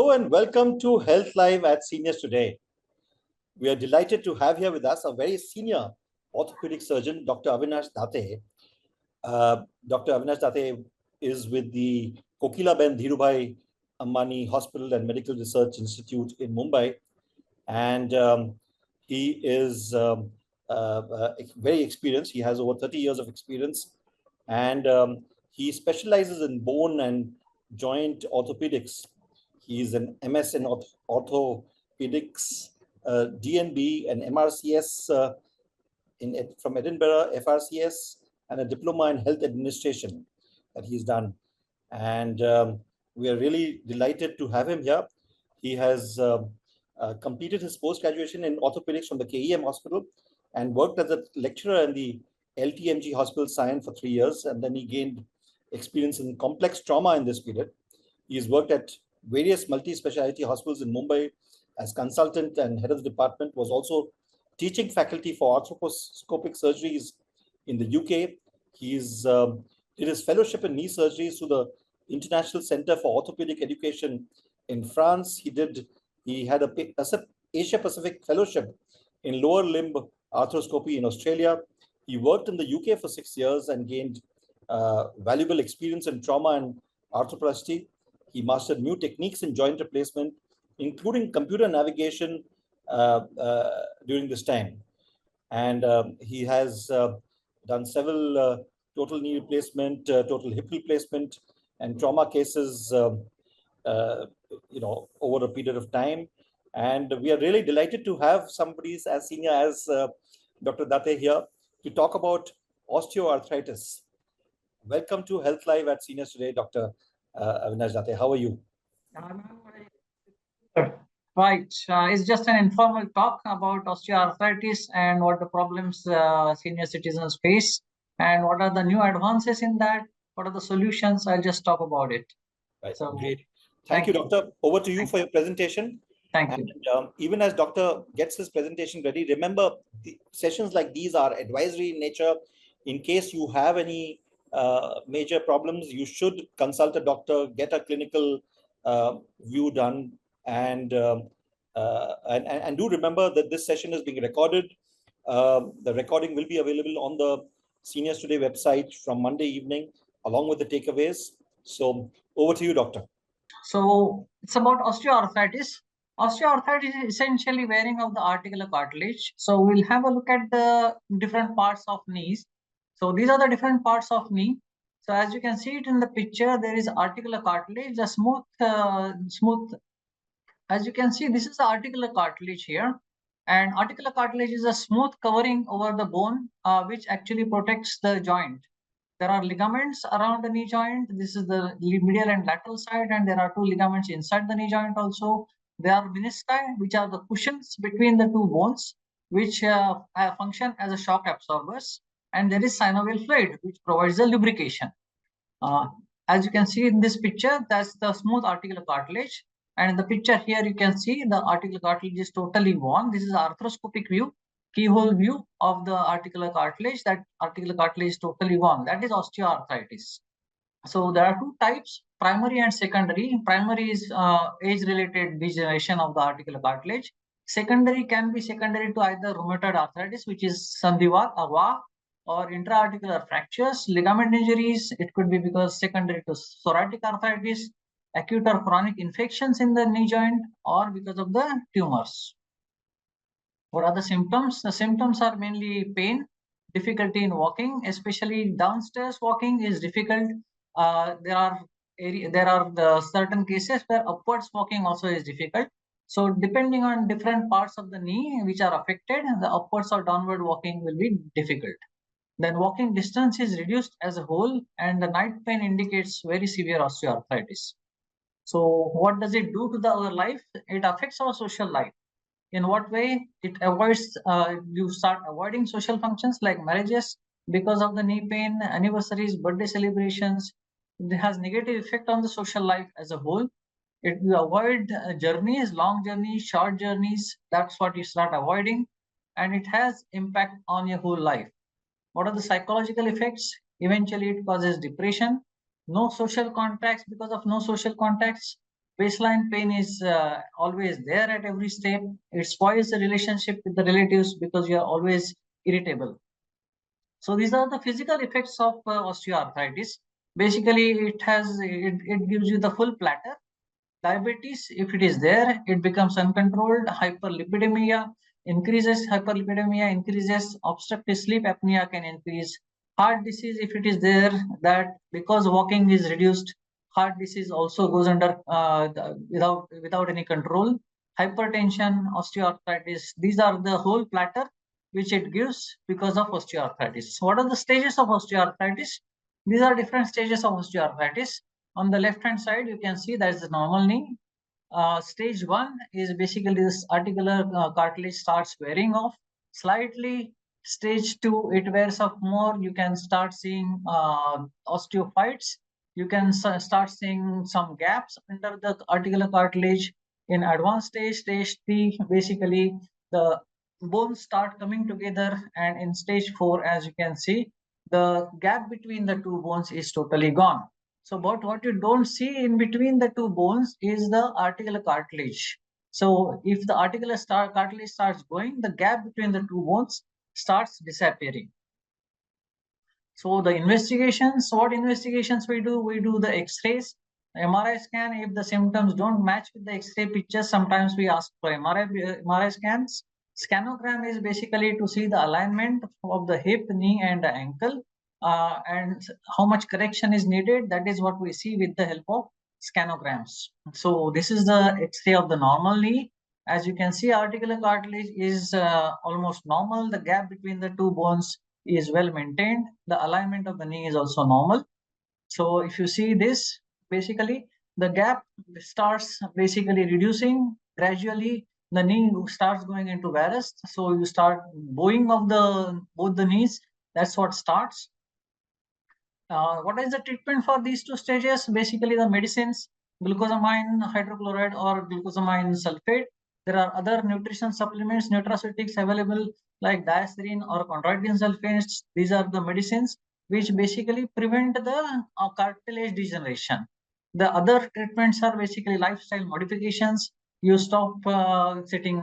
Hello and welcome to Health Live at Seniors Today. We are delighted to have here with us a very senior orthopedic surgeon, Dr. Avinash Date. Dr. Avinash Date is with the Kokilaben Dhirubhai Ambani Hospital and Medical Research Institute in Mumbai. And he is very experienced. He has over 30 years of experience. And he specializes in bone and joint orthopedics. He's an MS in orthopaedics, DNB and MRCS from Edinburgh, FRCS, and a diploma in health administration that he's done. And we are really delighted to have him here. He has completed his post-graduation in orthopedics from the KEM Hospital and worked as a lecturer in the LTMG Hospital of Science for 3 years. And then he gained experience in complex trauma in this period. He's worked at various multi-speciality hospitals in Mumbai as consultant and head of the department, was also teaching faculty for arthroscopic surgeries in the UK. He's did his fellowship in knee surgeries through the International Center for Orthopaedic Education in France. He had a Asia Pacific fellowship in lower limb arthroscopy in Australia. He worked in the UK for 6 years and gained valuable experience in trauma and arthroplasty. He mastered new techniques in joint replacement, including computer navigation during this time. And he has done several total knee replacement, total hip replacement, and trauma cases, over a period of time. And we are really delighted to have somebody as senior as Dr. Date here to talk about osteoarthritis. Welcome to Health Live at Seniors Today, Dr. Avinash Date. How are you? Right. It's just an informal talk about osteoarthritis and what the problems senior citizens face and what are the new advances in that. What are the solutions? I'll just talk about it. Right. So, great. Thank you, Doctor. Over to you for your presentation. Thank you. Even as Doctor gets his presentation ready, remember the sessions like these are advisory in nature. In case you have any major problems, you should consult a doctor, get a clinical view done, and do remember that this session is being recorded. The recording will be available on the Seniors Today website from Monday evening, along with the takeaways. So over to you, Doctor. So it's about osteoarthritis. Osteoarthritis is essentially wearing of the articular cartilage. So we'll have a look at the different parts of knees. So these are the different parts of knee. So as you can see it in the picture, there is articular cartilage, the smooth. As you can see, this is the articular cartilage here. And articular cartilage is a smooth covering over the bone, which actually protects the joint. There are ligaments around the knee joint. This is the medial and lateral side, and there are 2 ligaments inside the knee joint also. There are menisci, which are the cushions between the 2 bones, which function as a shock absorbers. And there is synovial fluid, which provides the lubrication. As you can see in this picture, that's the smooth articular cartilage. And in the picture here, you can see the articular cartilage is totally worn. This is arthroscopic view, keyhole view of the articular cartilage. That articular cartilage is totally worn. That is osteoarthritis. So there are 2 types, primary and secondary. Primary is age-related degeneration of the articular cartilage. Secondary can be secondary to either rheumatoid arthritis, which is Sandhivat, AVA, or intra-articular fractures, ligament injuries. It could be because secondary to psoriatic arthritis, acute or chronic infections in the knee joint, or because of the tumors. What are the symptoms? The symptoms are mainly pain, difficulty in walking, especially downstairs walking is difficult. There are the certain cases where upwards walking also is difficult. So depending on different parts of the knee which are affected, the upwards or downward walking will be difficult. Then walking distance is reduced as a whole, and the night pain indicates very severe osteoarthritis. So what does it do to our life? It affects our social life. In what way? It avoids, you start avoiding social functions like marriages because of the knee pain, anniversaries, birthday celebrations. It has negative effect on the social life as a whole. It will avoid journeys, long journeys, short journeys. That's what you start avoiding. And it has impact on your whole life. What are the psychological effects? Eventually, it causes depression, no social contacts. Because of no social contacts, baseline pain is always there at every step. It spoils the relationship with the relatives because you are always irritable. So these are the physical effects of osteoarthritis. Basically, it gives you the full platter. Diabetes, if it is there, it becomes uncontrolled. Hyperlipidemia increases. Obstructive sleep apnea can increase. Heart disease, if it is there, that because walking is reduced, heart disease also goes under without any control. Hypertension, osteoarthritis, these are the whole platter which it gives because of osteoarthritis. So what are the stages of osteoarthritis? These are different stages of osteoarthritis. On the left hand side, you can see that is the normal knee. Stage 1 is basically this articular cartilage starts wearing off slightly. Stage 2, it wears off more. You can start seeing osteophytes. You can start seeing some gaps under the articular cartilage. In advanced stage, stage 3, basically the bones start coming together, and in stage 4, as you can see, the gap between the two bones is totally gone. So, but what you don't see in between the two bones is the articular cartilage. So, if the articular cartilage starts going, the gap between the two bones starts disappearing. So, the investigations, what investigations we do? We do the X-rays, MRI scan. If the symptoms don't match with the X-ray pictures, sometimes we ask for MRI scans. Scanogram is basically to see the alignment of the hip, knee, and the ankle, and how much correction is needed. That is what we see with the help of scanograms. So this is the X-ray of the normal knee. As you can see, articular cartilage is almost normal. The gap between the two bones is well maintained. The alignment of the knee is also normal. So if you see this, basically the gap starts basically reducing gradually. The knee starts going into varus. So you start bowing of both the knees. That's what starts. What is the treatment for these two stages? Basically the medicines, glucosamine hydrochloride or glucosamine sulfate. There are other nutrition supplements, nutraceutics available like diasterin or chondroitin sulfates. These are the medicines which basically prevent the cartilage degeneration. The other treatments are basically lifestyle modifications. You stop sitting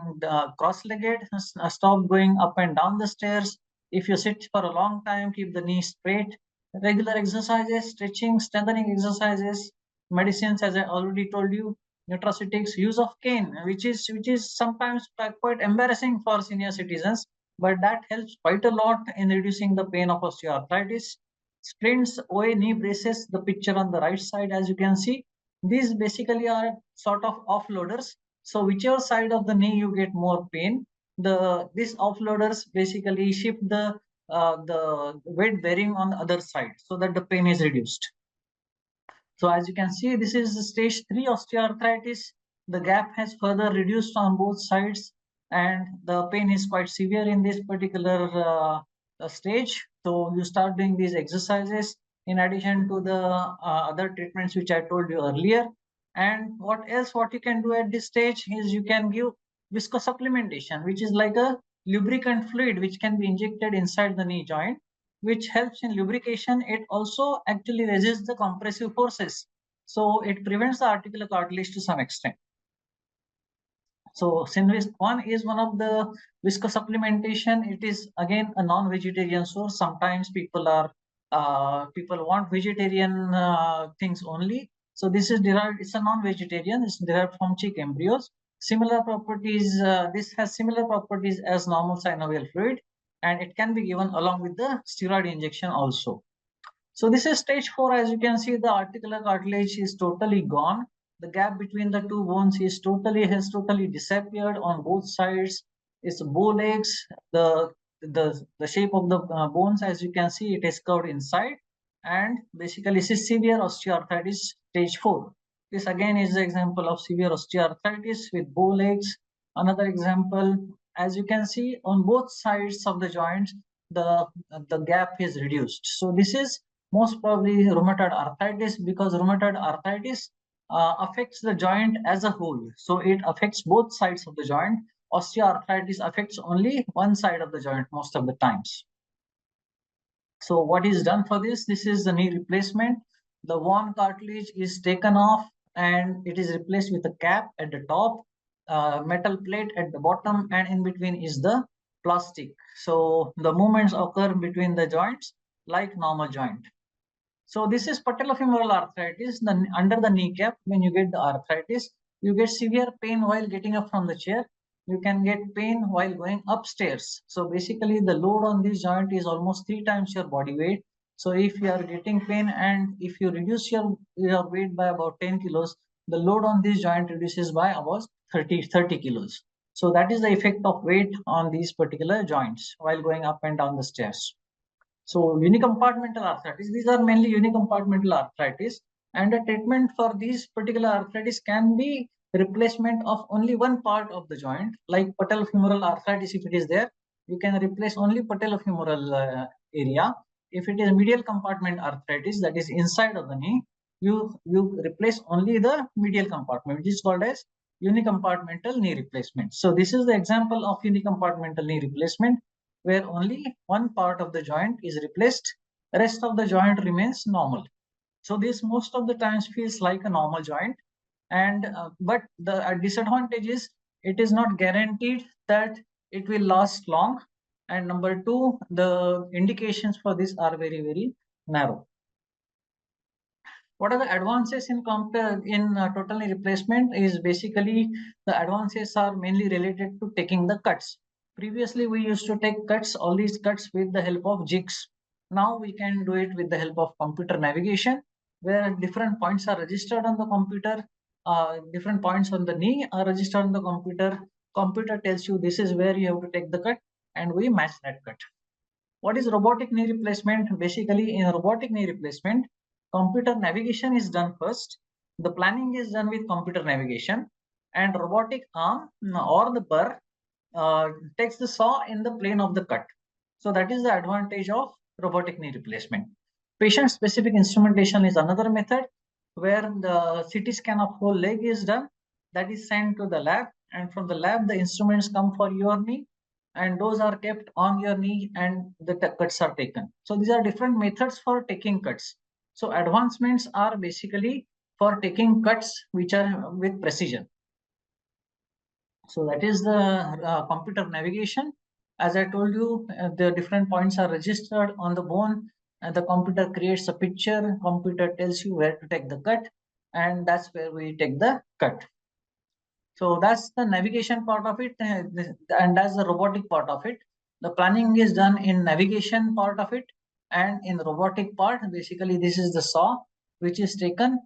cross-legged, stop going up and down the stairs. If you sit for a long time, keep the knee straight. Regular exercises, stretching, strengthening exercises, medicines, as I already told you, nutraceutics, use of cane, which is sometimes quite embarrassing for senior citizens, but that helps quite a lot in reducing the pain of osteoarthritis. Splints, OA knee braces, the picture on the right side, as you can see, these basically are sort of offloaders. So whichever side of the knee you get more pain, these offloaders basically shift the weight bearing on the other side so that the pain is reduced. So as you can see, this is stage 3 osteoarthritis. The gap has further reduced on both sides and the pain is quite severe in this particular stage. So you start doing these exercises in addition to the other treatments which I told you earlier. And what you can do at this stage is you can give viscosupplementation, which is like a lubricant fluid which can be injected inside the knee joint, which helps in lubrication. It also actually resists the compressive forces. So it prevents the articular cartilage to some extent. So Synvisc 1 is one of the viscosupplementation. It is again a non-vegetarian source. Sometimes people want vegetarian things only. So this is derived, it's a non-vegetarian, it's derived from chick embryos. Similar properties, this has similar properties as normal synovial fluid, and it can be given along with the steroid injection also. So this is stage 4. As you can see, the articular cartilage is totally gone. The gap between the two bones has totally disappeared on both sides. It's bow legs. The shape of the bones, as you can see, it is curved inside. And basically, this is severe osteoarthritis stage 4. This again is the example of severe osteoarthritis with bow legs. Another example, as you can see, on both sides of the joints, the gap is reduced. So this is most probably rheumatoid arthritis, because rheumatoid arthritis affects the joint as a whole. So it affects both sides of the joint. Osteoarthritis affects only one side of the joint most of the times. So what is done for this? This is the knee replacement. The worn cartilage is taken off and it is replaced with a cap at the top, metal plate at the bottom, and in between is the plastic. So the movements occur between the joints like normal joint. So this is patellofemoral arthritis. Under the kneecap, when you get the arthritis, you get severe pain while getting up from the chair. You can get pain while going upstairs. So basically the load on this joint is almost 3 times your body weight. So if you are getting pain and if you reduce your weight by about 10 kilos, the load on this joint reduces by about 30 kilos. So that is the effect of weight on these particular joints while going up and down the stairs. So unicompartmental arthritis, these are mainly unicompartmental arthritis, and the treatment for these particular arthritis can be replacement of only one part of the joint, like patellofemoral arthritis. If it is there, you can replace only patellofemoral area. If it is medial compartment arthritis, that is inside of the knee, you replace only the medial compartment, which is called as unicompartmental knee replacement. So this is the example of unicompartmental knee replacement, where only one part of the joint is replaced, rest of the joint remains normal. So this most of the times feels like a normal joint, and but the disadvantage is it is not guaranteed that it will last long, and number two, the indications for this are very narrow. What are the advances in total knee replacement? Is basically the advances are mainly related to taking the cuts. Previously, we used to take cuts, all these cuts with the help of jigs. Now we can do it with the help of computer navigation, where different points are registered on the computer. Different points on the knee are registered on the computer. Computer tells you this is where you have to take the cut, and we match that cut. What is robotic knee replacement? Basically, in robotic knee replacement, computer navigation is done first. The planning is done with computer navigation, and robotic arm or the burr takes the saw in the plane of the cut. So that is the advantage of robotic knee replacement. Patient-specific instrumentation is another method where the CT scan of whole leg is done. That is sent to the lab, and from the lab the instruments come for your knee, and those are kept on your knee and the cuts are taken. So these are different methods for taking cuts. So advancements are basically for taking cuts which are with precision. So that is the computer navigation. As I told you, the different points are registered on the bone, and the computer creates a picture. Computer tells you where to take the cut, and that's where we take the cut. So that's the navigation part of it, and that's the robotic part of it. The planning is done in navigation part of it, and in the robotic part, basically this is the saw which is taken.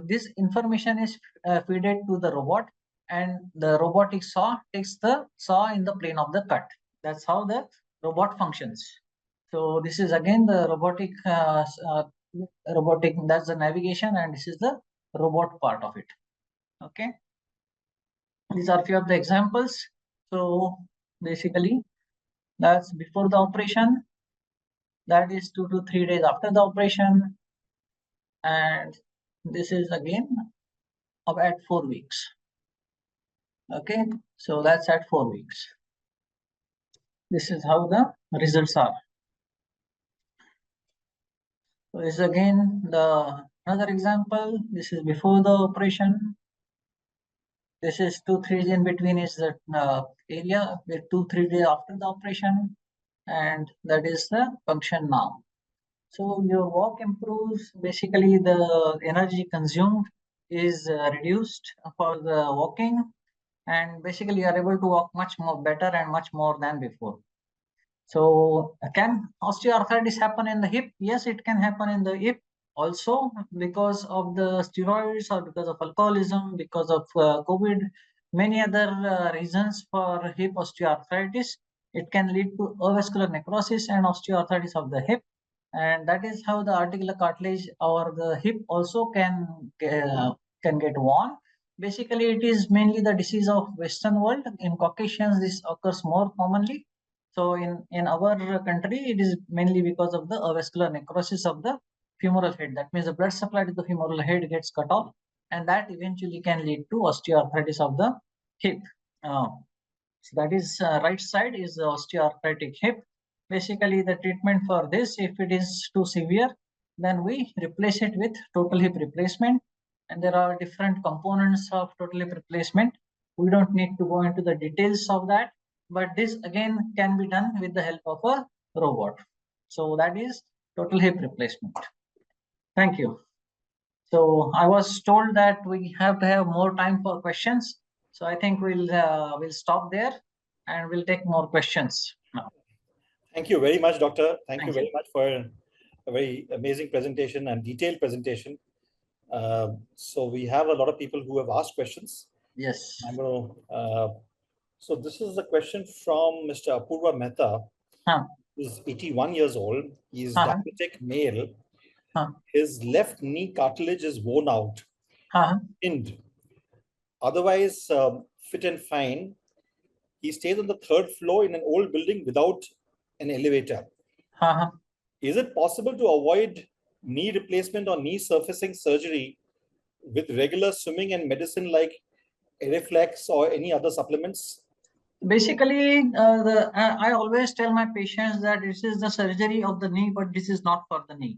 This information is fed to the robot, and the robotic saw takes the saw in the plane of the cut. That's how the robot functions. So this is again the robotic, that's the navigation, and this is the robot part of it. Okay. These are few of the examples. So basically, that's before the operation. That is 2 to 3 days after the operation. And this is again at 4 weeks. Okay, so that's at 4 weeks. This is how the results are. So this is again another example. This is before the operation. This is 2-3 days in between is the area with 2-3 days after the operation, and that is the function now. So your walk improves. Basically, the energy consumed is reduced for the walking, and basically you are able to walk much more better and much more than before. So can osteoarthritis happen in the hip? Yes, it can happen in the hip also because of the steroids or because of alcoholism, because of COVID, many other reasons for hip osteoarthritis. It can lead to avascular necrosis and osteoarthritis of the hip, and that is how the articular cartilage or the hip also can get worn. Basically, it is mainly the disease of Western world. In Caucasians, this occurs more commonly. So in our country, it is mainly because of the avascular necrosis of the femoral head. That means the blood supply to the femoral head gets cut off, and that eventually can lead to osteoarthritis of the hip. So that is right side is the osteoarthritic hip. Basically, the treatment for this, if it is too severe, then we replace it with total hip replacement. and there are different components of total hip replacement. We don't need to go into the details of that, but this again can be done with the help of a robot. So that is total hip replacement. Thank you. So I was told that we have to have more time for questions. So I think we'll stop there and we'll take more questions now. Thank you very much, Doctor. Thank you Thank very much for a very amazing presentation and detailed presentation. So we have a lot of people who have asked questions. Yes. I'm going to, so this is a question from Mr. Apurva Mehta. He's 81 years old. He's diabetic male. His left knee cartilage is worn out. And otherwise fit and fine. He stays on the 3rd floor in an old building without an elevator. Is it possible to avoid knee replacement or knee surfacing surgery with regular swimming and medicine like Eriflex or any other supplements? Basically, I always tell my patients that this is the surgery of the knee, but this is not for the knee.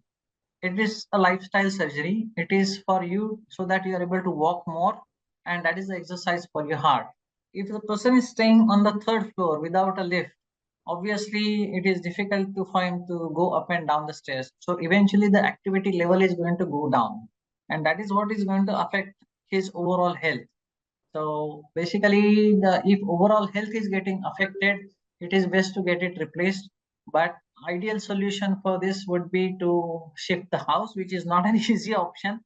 It is a lifestyle surgery. It is for you so that you are able to walk more, and that is the exercise for your heart. If the person is staying on the 3rd floor without a lift, obviously it is difficult for him to go up and down the stairs. So eventually the activity level is going to go down, and that is what is going to affect his overall health. So basically, if overall health is getting affected, it is best to get it replaced. But ideal solution for this would be to shift the house, which is not an easy option.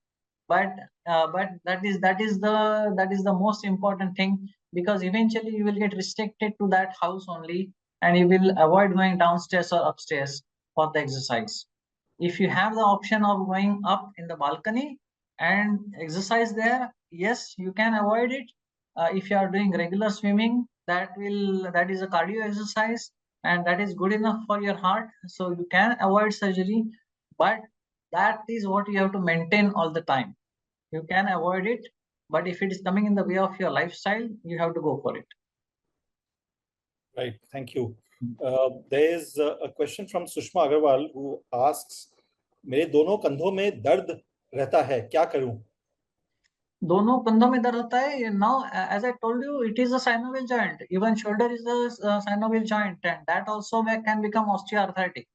But that is the most important thing, because eventually you will get restricted to that house only, and you will avoid going downstairs or upstairs for the exercise. If you have the option of going up in the balcony and exercise there, yes, you can avoid it. If you are doing regular swimming, that is a cardio exercise, and that is good enough for your heart, so you can avoid surgery. But that is what you have to maintain all the time. You can avoid it, but if it is coming in the way of your lifestyle, you have to go for it. Right, thank you. There is a question from Sushma Agarwal who asks, मेरे दोनों कंधों में दर्द रहता है, क्या करूं? दोनों कंधों में दर्द होता है. Now, as I told you, it is a synovial joint. Even shoulder is a synovial joint, and that also can become osteoarthritic.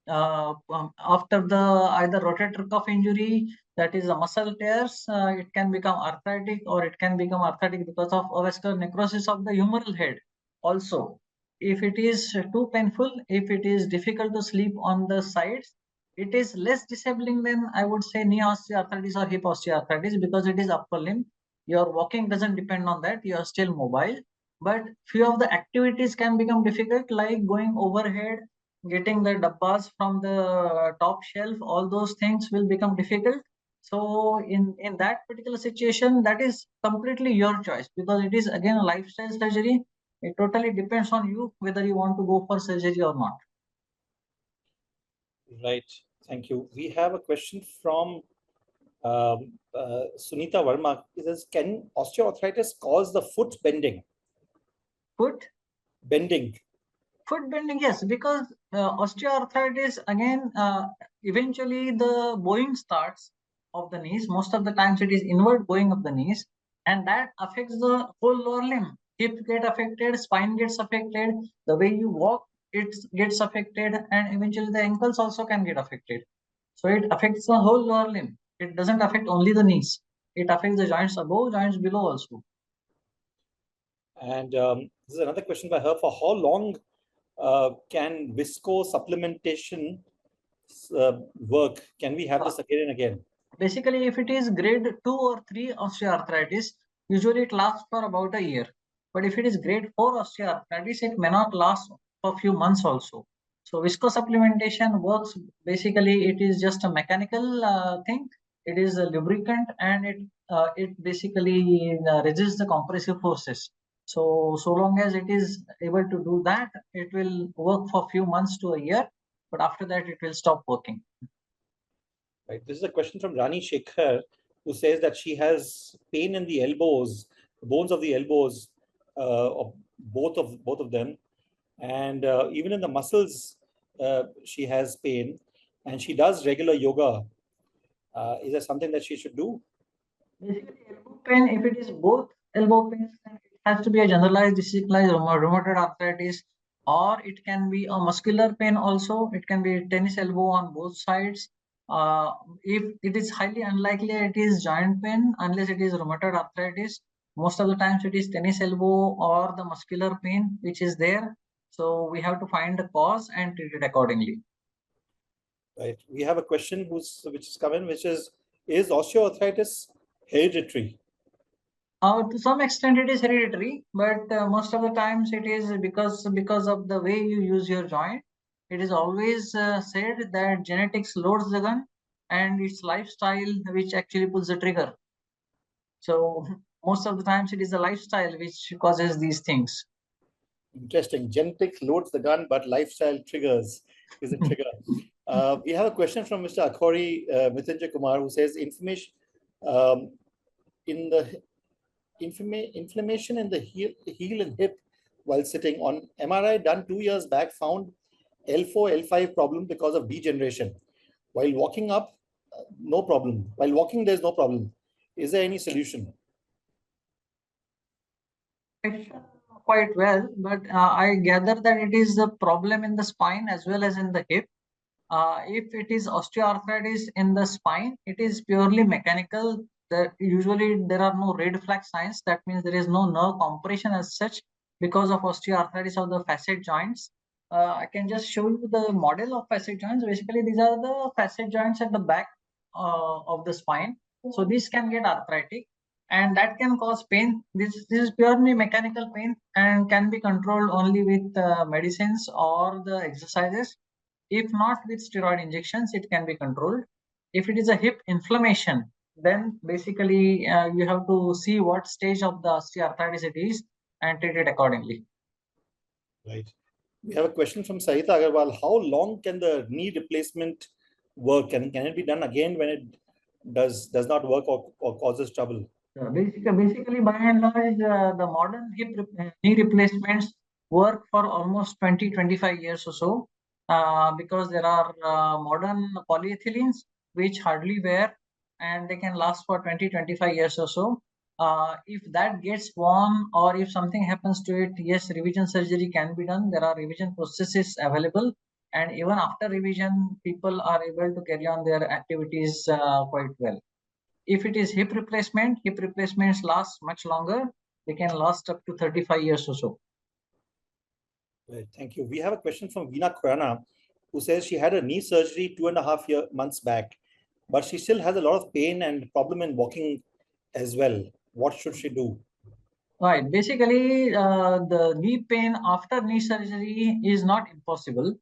After the either rotator cuff injury, that is a muscle tears, it can become arthritic, or it can become arthritic because of avascular necrosis of the humeral head. Also, if it is too painful, if it is difficult to sleep on the sides, it is less disabling than, I would say, knee osteoarthritis or hip osteoarthritis, because it is upper limb. Your walking doesn't depend on that. You are still mobile, but few of the activities can become difficult, like going overhead, getting the dabbas from the top shelf. All those things will become difficult. So in that particular situation, that is completely your choice, because it is again a lifestyle surgery. It totally depends on you whether you want to go for surgery or not. Right, thank you. We have a question from Sunita Verma. It says, can osteoarthritis cause the foot bending? Foot bending? Foot bending, yes, because osteoarthritis, again, eventually the bowing starts of the knees. Most of the times it is inward bowing of the knees, and that affects the whole lower limb. Hip get affected, spine gets affected, the way you walk, it gets affected, and eventually the ankles also can get affected. So it affects the whole lower limb. It doesn't affect only the knees. It affects the joints above, joints below also. And this is another question by her. For how long can visco supplementation work? Can we have this again and again? Basically, if it is grade 2 or 3 osteoarthritis, usually it lasts for about a year. But if it is grade 4 osteoarthritis, it may not last for a few months also. So viscosupplementation works. Basically, it is just a mechanical thing. It is a lubricant, and it basically resists the compressive forces. So long as it is able to do that, it will work for a few months to a year. But after that, it will stop working. Right. This is a question from Rani Shekhar, who says that she has pain in the elbows, the bones of the elbows, of both of them, and even in the muscles, she has pain, and she does regular yoga. Is that something that she should do? Basically, elbow pain, if it is both elbow pains, then it has to be a generalized disease-like rheumatoid arthritis, or it can be a muscular pain also. It can be tennis elbow on both sides. If it is highly unlikely, it is joint pain unless it is rheumatoid arthritis. Most of the times, it is tennis elbow or the muscular pain which is there. So we have to find the cause and treat it accordingly. Right. We have a question which is coming, which is osteoarthritis hereditary? To some extent, it is hereditary, but most of the times it is because of the way you use your joint. It is always said that genetics loads the gun, and it's lifestyle which actually pulls the trigger. So most of the times, it is the lifestyle which causes these things. Interesting. Genetics loads the gun, but lifestyle triggers is a trigger. We have a question from Mr. Akhori Mrityunjay Kumar, who says um, in the inflammation in the heel and hip while sitting on MRI done 2 years back found L4, L5 problem because of degeneration. While walking up, no problem. While walking, there's no problem. Is there any solution? Quite well, but I gather that it is the problem in the spine as well as in the hip. If it is osteoarthritis in the spine, it is purely mechanical. Usually there are no red flag signs. That means there is no nerve compression as such because of osteoarthritis of the facet joints. I can just show you the model of facet joints. Basically, these are the facet joints at the back of the spine. So these can get arthritic, and that can cause pain. This is purely mechanical pain and can be controlled only with medicines or the exercises. If not with steroid injections, it can be controlled. If it is a hip inflammation, then basically you have to see what stage of the osteoarthritis it is and treat it accordingly. Right. We have a question from Sarita Agarwal. How long can the knee replacement work? Can it be done again when it does not work or causes trouble? Basically, by and large, the modern knee replacements work for almost 20-25 years or so, because there are modern polyethylenes which hardly wear and they can last for 20-25 years or so. If that gets worn or if something happens to it, yes, revision surgery can be done. There are revision processes available, and even after revision, people are able to carry on their activities quite well. If it is hip replacements last much longer. They can last up to 35 years or so. Right, thank you. We have a question from Veena Khurana, who says she had a knee surgery 2.5 months back, but she still has a lot of pain and problem in walking as well. What should she do? Right. Basically, the knee pain after knee surgery is not impossible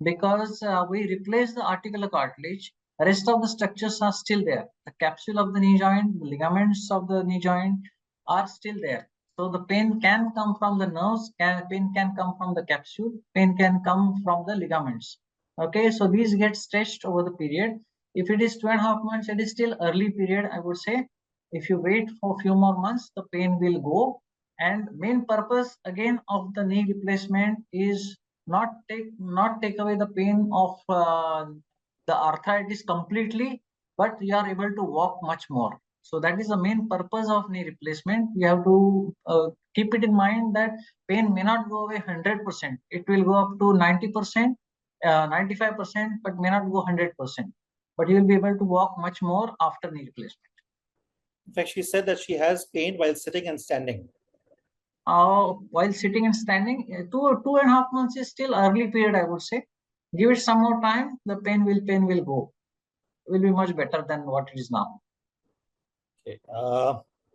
because we replace the articular cartilage. The rest of the structures are still there. The capsule of the knee joint, the ligaments of the knee joint are still there. So the pain can come from the nerves, pain can come from the capsule, pain can come from the ligaments. Okay, so these get stretched over the period. If it is 2.5 months, it is still early period, I would say. If you wait for a few more months, the pain will go. And main purpose again of the knee replacement is not take away the pain of the arthritis completely, but you are able to walk much more. So that is the main purpose of knee replacement. You have to keep it in mind that pain may not go away 100%. It will go up to 90%, 95%, but may not go 100%. But you will be able to walk much more after knee replacement. In fact, she said that she has pain while sitting and standing. While sitting and standing, 2.5 months is still early period, I would say. Give it some more time, the pain will go. Will be much better than what it is now. Okay.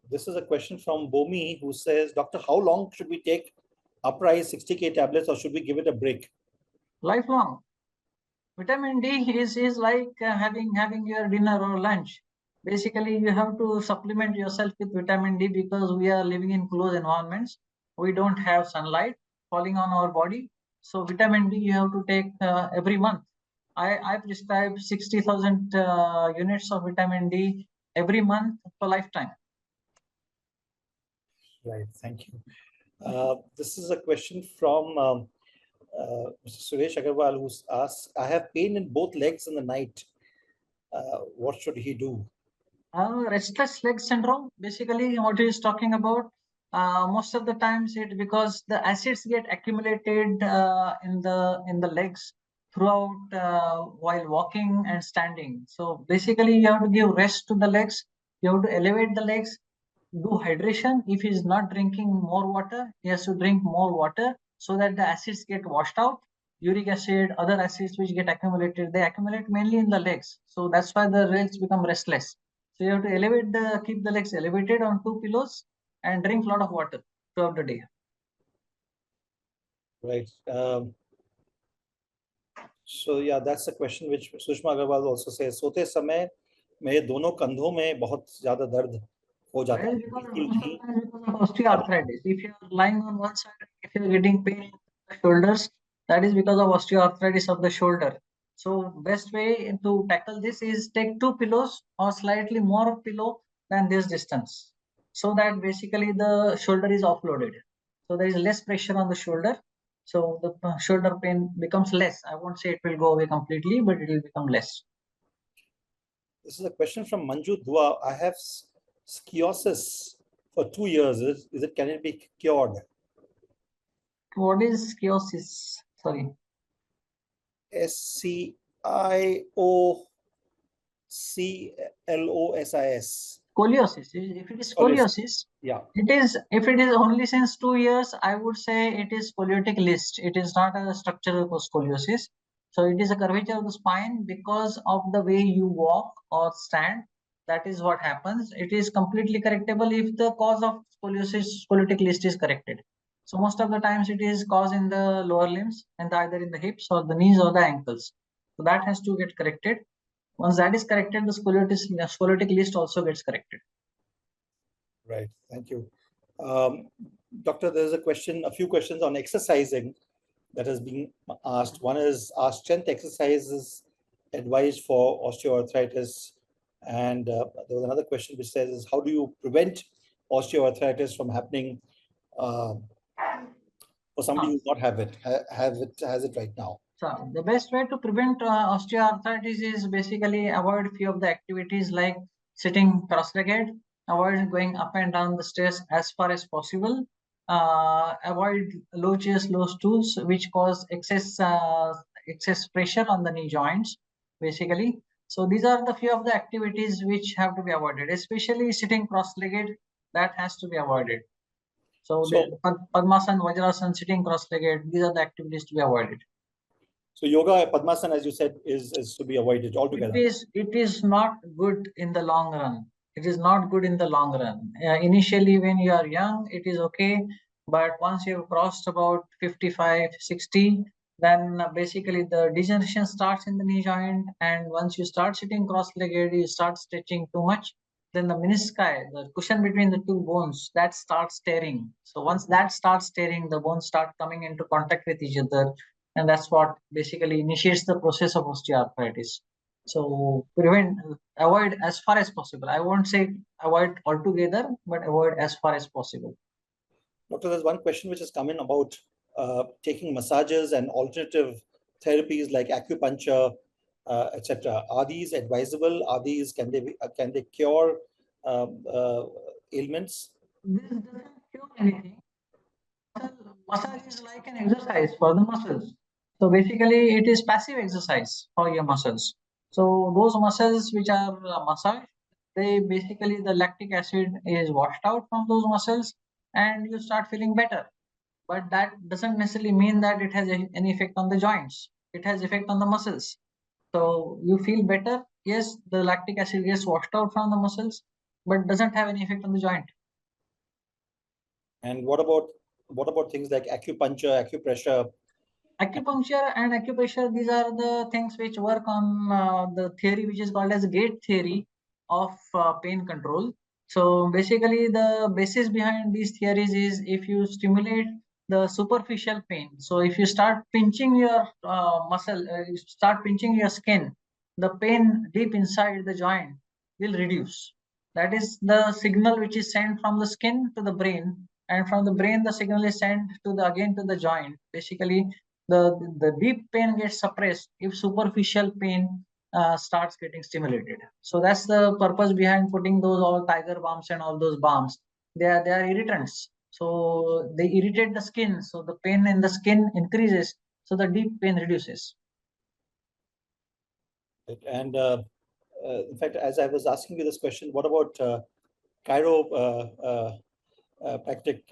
This is a question from Bomi, who says, Doctor, how long should we take Uprise 60K tablets, or should we give it a break? Lifelong. Vitamin D is like having your dinner or lunch. Basically, you have to supplement yourself with vitamin D because we are living in closed environments. We don't have sunlight falling on our body. So vitamin D you have to take every month. I prescribe 60,000 units of vitamin D every month for lifetime. Right, thank you. This is a question from Mr. Suresh Agarwal, who's asked, I have pain in both legs in the night. What should he do? Restless leg syndrome, basically what he is talking about. Most of the times it because the acids get accumulated in the legs throughout while walking and standing. So basically you have to give rest to the legs. You have to elevate the legs, do hydration. If he is not drinking more water, he has to drink more water so that the acids get washed out. Uric acid, other acids which get accumulated, they accumulate mainly in the legs. So that's why the legs become restless. So you have to keep the legs elevated on 2 pillows and drink a lot of water throughout the day. Right. So yeah, that's a question which Sushma Agarwal also says. सोते समय मेरे दोनों कंधों में बहुत ज्यादा दर्द हो जाता Well, है. because बिल्कुल most of भी. the time because of osteoarthritis. If you are lying on one side, if you are getting pain in the shoulders, that is because of osteoarthritis of the shoulder. So best way to tackle this is take 2 pillows or slightly more pillow than this distance, so that basically the shoulder is offloaded. So there is less pressure on the shoulder. So the shoulder pain becomes less. I won't say it will go away completely, but it will become less. This is a question from Manju Dua. I have scoliosis for 2 years. Can it be cured? What is scoliosis? Sorry. SCIOCLOSIS. Scoliosis. If it is Scoliosis. scoliosis, Yeah. if it is only since 2 years, I would say it is scoliotic list. It is not a structural scoliosis. So it is a curvature of the spine because of the way you walk or stand. That is what happens. It is completely correctable if the cause of scoliotic list is corrected. So most of the times it is caused in the lower limbs and either in the hips or the knees or the ankles. So that has to get corrected. Once that is corrected, the scoliotic list also gets corrected. Right. Thank you. Doctor, there's a few questions on exercising that has been asked. One is, are strength exercises advised for osteoarthritis? And there was another question which says, how do you prevent osteoarthritis from happening for somebody who not has it right now? So the best way to prevent osteoarthritis is basically avoid few of the activities like sitting cross-legged, avoid going up and down the stairs as far as possible, avoid low chairs, low stools, which cause excess pressure on the knee joints, basically. So these are the few of the activities which have to be avoided, especially sitting cross-legged. That has to be avoided. So the Padmasana, Vajrasana, sitting cross-legged, these are the activities to be avoided. So yoga, Padmasana, as you said, is to be avoided altogether. It is not good in the long run. It is not good in the long run. Initially, when you are young, it is okay. But once you have crossed about 55, 60, then basically the degeneration starts in the knee joint. And once you start sitting cross-legged, you start stretching too much. Then the menisci, the cushion between the two bones, that starts tearing. So once that starts tearing, the bones start coming into contact with each other. And that's what basically initiates the process of osteoarthritis. So avoid as far as possible. I won't say avoid altogether, but avoid as far as possible. Doctor, there's one question which has come in about taking massages and alternative therapies like acupuncture, etc. Are these advisable? Can they cure ailments? This doesn't cure anything. Massage is like an exercise for the muscles. So basically, it is passive exercise for your muscles. So those muscles which are massaged, they basically the lactic acid is washed out from those muscles, and you start feeling better. But that doesn't necessarily mean that it has any effect on the joints. It has effect on the muscles. So you feel better. Yes, the lactic acid gets washed out from the muscles, but doesn't have any effect on the joint. And what about things like acupuncture, acupressure? Acupuncture and acupressure, these are the things which work on the theory which is called as gate theory of pain control. So basically the basis behind these theories is if you stimulate the superficial pain. So if you start pinching your muscle, you start pinching your skin, the pain deep inside the joint will reduce. That is the signal which is sent from the skin to the brain, and from the brain the signal is sent to the joint. Basically the deep pain gets suppressed if superficial pain starts getting stimulated. So that's the purpose behind putting those all tiger balms and all those balms. They are irritants. So they irritate the skin. So the pain in the skin increases. So the deep pain reduces. And in fact, as I was asking you this question, what about chiropractic,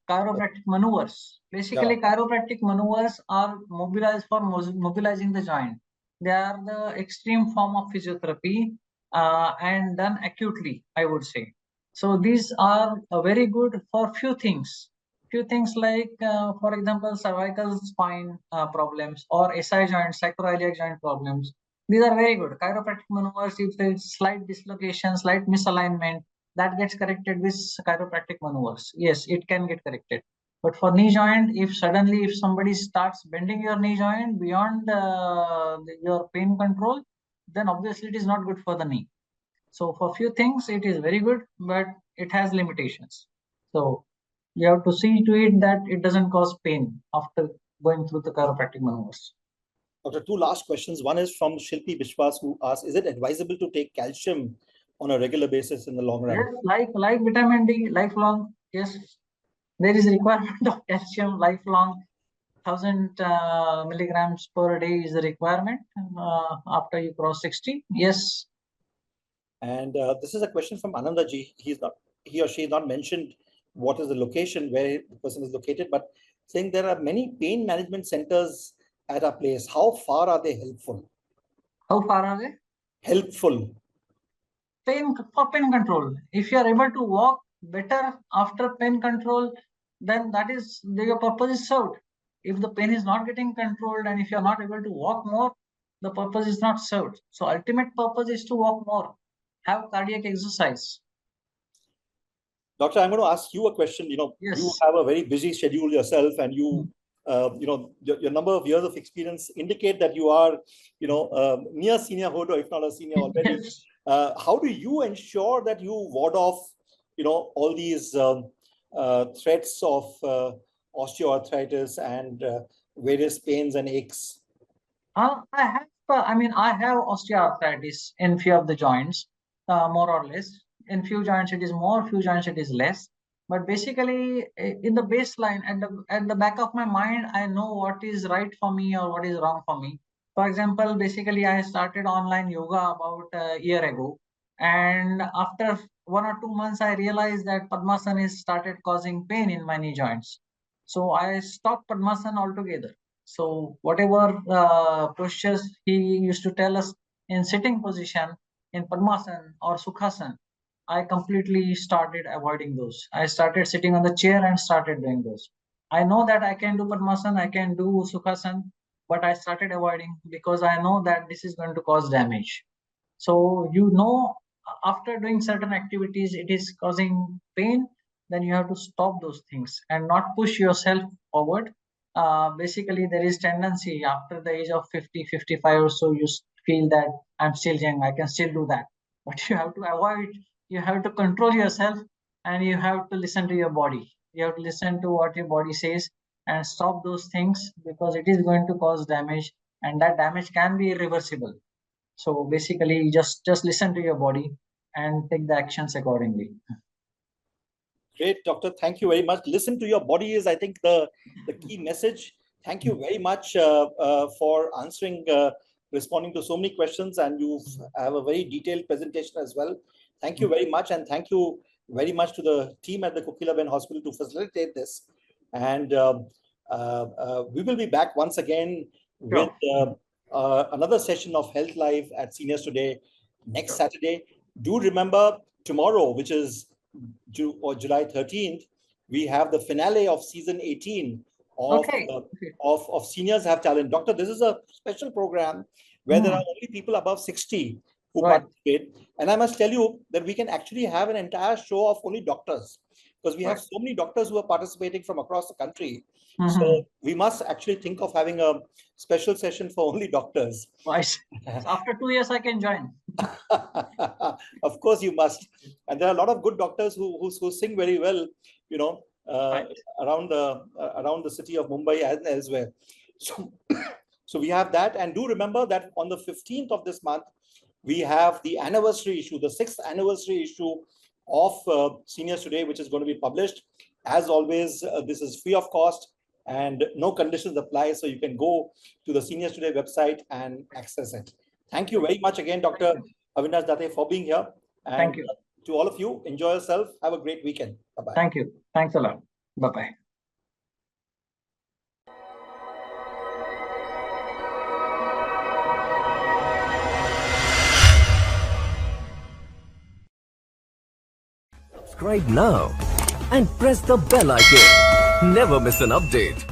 Chiropractic maneuvers. Basically, chiropractic maneuvers are mobilized for mobilizing the joint. They are the extreme form of physiotherapy and done acutely, I would say. So these are very good for few things. Few things like, for example, cervical spine problems or SI joint, sacroiliac joint problems. These are very good. Chiropractic maneuvers, if there is slight dislocation, slight misalignment, that gets corrected with chiropractic maneuvers. Yes, it can get corrected. But for knee joint, if somebody starts bending your knee joint beyond your pain control, then obviously it is not good for the knee. So for few things, it is very good, but it has limitations. So you have to see to it that it doesn't cause pain after going through the chiropractic maneuvers. Doctor, two last questions. One is from Shilpi Bishwas, who asks, is it advisable to take calcium on a regular basis in the long run? Yes, like vitamin D, lifelong. Yes, there is a requirement of calcium lifelong. 1000 milligrams per day is the requirement after you cross 60. Yes. And this is a question from Ananda ji. He or she has not mentioned what is the location where the person is located, but saying there are many pain management centers at our place. How far are they helpful? How far are they? Helpful. For pain control. If you are able to walk better after pain control, then that is your purpose is served. If the pain is not getting controlled and if you are not able to walk more, the purpose is not served. So ultimate purpose is to walk more, have cardiac exercise. Doctor, I'm going to ask you a question. Yes. You have a very busy schedule yourself, and your number of years of experience indicate that you are, near seniorhood, or if not a senior already. Yes. How do you ensure that you ward off, all these threats of osteoarthritis and various pains and aches? I have osteoarthritis in few of the joints, more or less. In few joints it is more, few joints it is less. But basically, in the baseline, at the back of my mind, I know what is right for me or what is wrong for me. For example, basically, I started online yoga about a year ago, and after 1 or 2 months, I realized that Padmasana has started causing pain in my knee joints. So I stopped Padmasana altogether. So whatever postures he used to tell us in sitting position, in Padmasana or Sukhasana, I completely started avoiding those. I started sitting on the chair and started doing those. I know that I can do Padmasana, I can do Sukhasana, but I started avoiding because I know that this is going to cause damage. So after doing certain activities, it is causing pain, then you have to stop those things and not push yourself forward. Basically, there is tendency after the age of 50, 55 or so, you feel that I'm still young, I can still do that. But you have to avoid, you have to control yourself, and you have to listen to your body. You have to listen to what your body says and stop those things, because it is going to cause damage, and that damage can be irreversible. So basically, just listen to your body and take the actions accordingly. Great, doctor. Thank you very much. Listen to your body is, I think, the key message. Thank you very much for answering, responding to so many questions, and you have a very detailed presentation as well. Thank you very much, and thank you very much to the team at the KEM Hospital to facilitate this. And we will be back once again with another session of Health Live at Seniors Today next Saturday. Do remember tomorrow, which is July 13th, we have the finale of season 18 of Seniors Have Talent. Doctor, this is a special program where there are only people above 60 who participate. And I must tell you that we can actually have an entire show of only doctors, because we have so many doctors who are participating from across the country. So we must actually think of having a special session for only doctors. So after 2 years, I can join. Of course you must. And there are a lot of good doctors who sing very well, around the city of Mumbai and elsewhere. So we have that. And do remember that on the 15th of this month, we have the anniversary issue, the 6th anniversary issue of Seniors Today, which is going to be published. As always, this is free of cost and no conditions apply. So you can go to the Seniors Today website and access it. Thank you very much again, Dr. Avinash Date, for being here. And thank you. To all of you, enjoy yourself. Have a great weekend. Bye-bye. Thank you. Thanks a lot. Bye-bye. Subscribe now and press the bell icon. Never miss an update.